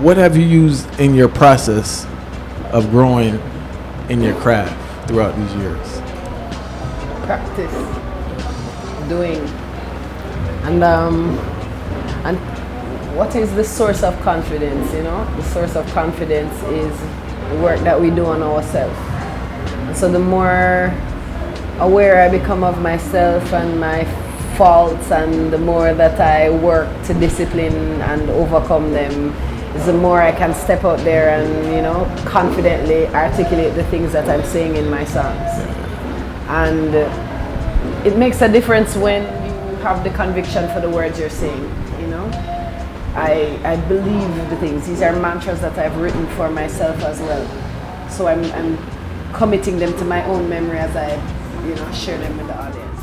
What have you used in your process of growing in your craft throughout these years? Practice, doing, and what is the source of confidence? You know, the source of confidence is the work that we do on ourselves. And so the more aware I become of myself and my faults, and the more that I work to discipline and overcome them, is the more I can step out there and, you know, confidently articulate the things that I'm saying in my songs. And it makes a difference when you have the conviction for the words you're saying, you know. I believe the things. These are mantras that I've written for myself as well. So I'm committing them to my own memory as I, you know, share them with the audience.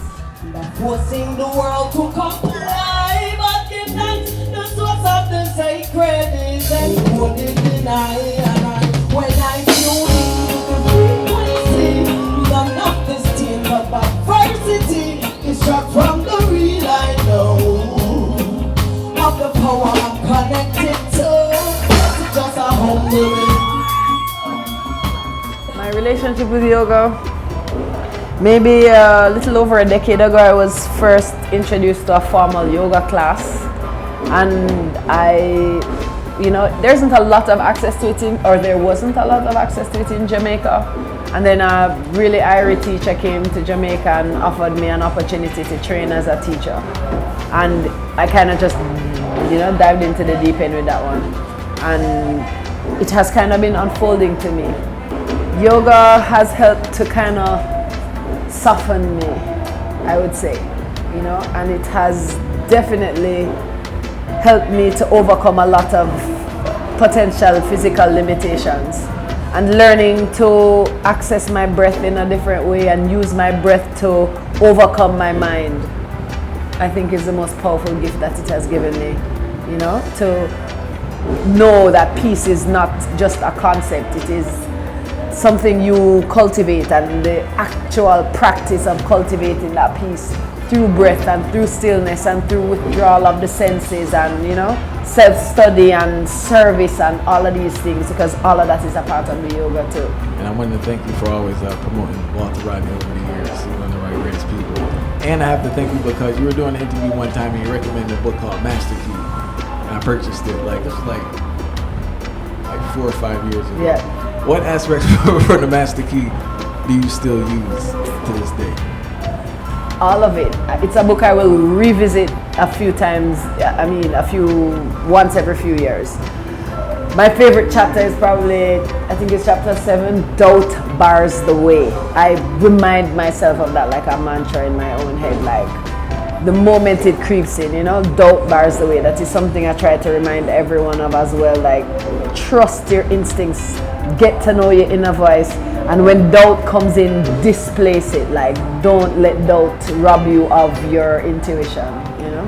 Forcing the world to comply, but give thanks the source of the sacred is and couldn't deny. When I feel the frequency, none of this team of adversity is struck from the real I know of the power I'm connected to. It's just a humble. My relationship with yoga. Maybe a little over a decade ago, I was first introduced to a formal yoga class, and you know, there isn't a lot of access to it there wasn't a lot of access to it in Jamaica. And then a really irie teacher came to Jamaica and offered me an opportunity to train as a teacher. And I kind of just, you know, dived into the deep end with that one. And it has kind of been unfolding to me. Yoga has helped to kind of soften me, I would say, you know, and it has definitely helped me to overcome a lot of potential physical limitations, and learning to access my breath in a different way and use my breath to overcome my mind, I think is the most powerful gift that it has given me, you know, to know that peace is not just a concept, it is something you cultivate, and the actual practice of cultivating that peace through breath and through stillness and through withdrawal of the senses and, you know, self-study and service and all of these things, because all of that is a part of the yoga too. And I wanted to thank you for always promoting Walter Rodney over the years. You're one of the right greatest people. And I have to thank you because you were doing an interview one time and you recommended a book called Master Key, and I purchased it. Like, this was like 4 or 5 years ago. Yeah. What aspects from the Master Key do you still use to this day? All of it. It's a book I will revisit a few times. I mean, once every few years. My favorite chapter is probably, I think it's chapter 7, Doubt Bars the Way. I remind myself of that like a mantra in my own head, like the moment it creeps in, you know, doubt bars the way. That is something I try to remind everyone of as well, like trust your instincts, get to know your inner voice, and when doubt comes in, displace it. Like, don't let doubt rob you of your intuition, you know?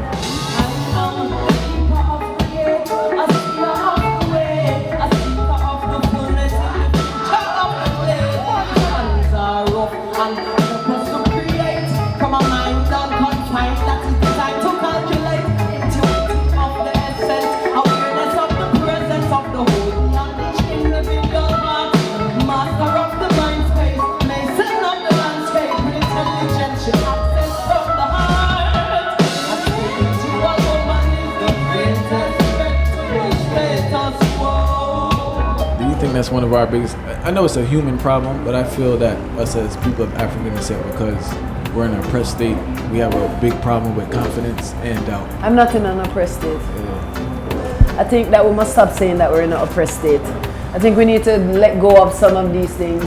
That's one of our biggest, I know it's a human problem, but I feel that us as people of African descent, because we're in an oppressed state. We have a big problem with confidence and doubt. I'm not in an oppressed state. I think that we must stop saying that we're in an oppressed state. I think we need to let go of some of these things.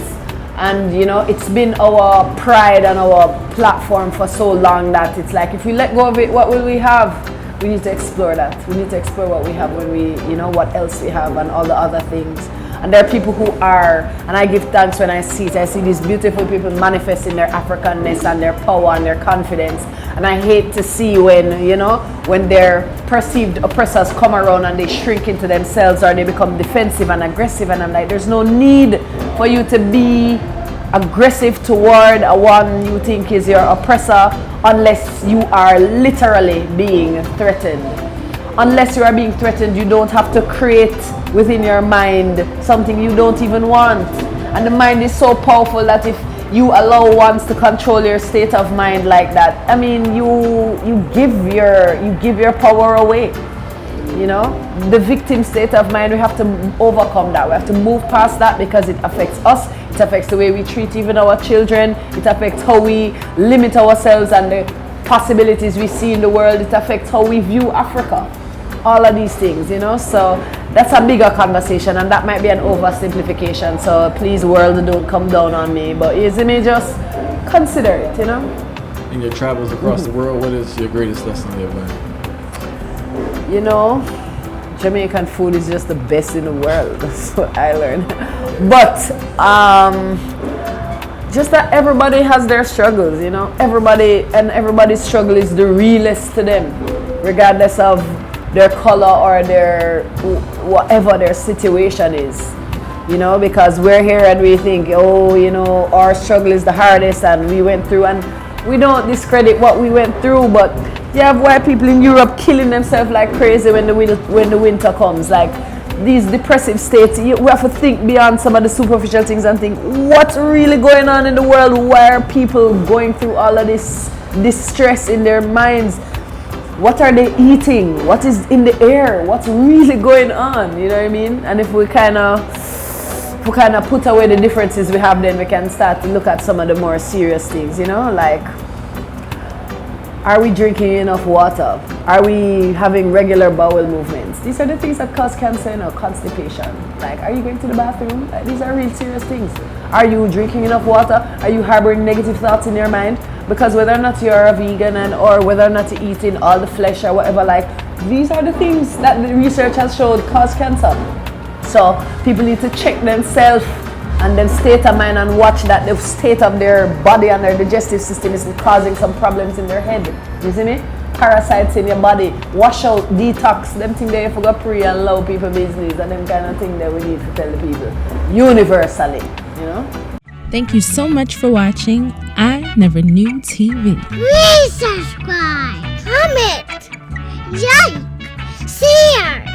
And you know, it's been our pride and our platform for so long that it's like, if we let go of it, what will we have? We need to explore that. We need to explore what we have when we, you know, what else we have and all the other things. And there are people who are, and I give thanks when I see it. I see these beautiful people manifesting their Africanness and their power and their confidence. And I hate to see when, you know, when their perceived oppressors come around and they shrink into themselves or they become defensive and aggressive. And I'm like, there's no need for you to be aggressive toward a one you think is your oppressor unless you are literally being threatened. Unless you are being threatened, you don't have to create within your mind something you don't even want. And the mind is so powerful that if you allow ones to control your state of mind like that, I mean, you give your power away. You know, the victim state of mind, we have to overcome that. We have to move past that because it affects us. It affects the way we treat even our children. It affects how we limit ourselves and the possibilities we see in the world. It affects how we view Africa. All of these things, you know. So that's a bigger conversation, and that might be an oversimplification. So please, world, don't come down on me. But you may just consider it, you know. In your travels across the world, what is your greatest lesson you have learned? You know, Jamaican food is just the best in the world. That's what I learned. But just that everybody has their struggles, you know. Everybody's struggle is the realest to them, regardless of their color or their whatever their situation is, you know, because we're here and we think, oh, you know, our struggle is the hardest and we went through, and we don't discredit what we went through, but you have white people in Europe killing themselves like crazy when the winter comes, like these depressive states. We have to think beyond some of the superficial things and think, what's really going on in the world? Why are people going through all of this distress in their minds? What are they eating? What is in the air? What's really going on? You know what I mean? And if we kind of put away the differences we have, then we can start to look at some of the more serious things, you know, like, are we drinking enough water? Are we having regular bowel movements? These are the things that cause cancer, you know, constipation. Like, are you going to the bathroom? Like, these are real serious things. Are you drinking enough water? Are you harboring negative thoughts in your mind? Because whether or not you're a vegan or whether or not you're eating all the flesh or whatever, like, these are the things that the research has showed cause cancer. So people need to check themselves and then state of mind and watch that the state of their body and their digestive system is causing some problems in their head. You see me? Parasites in your body. Wash out, detox. Them things they forgot pre and low people business, and them kind of thing that we need to tell the people universally, you know? Thank you so much for watching I Never Knew TV. Please subscribe, comment, like, share.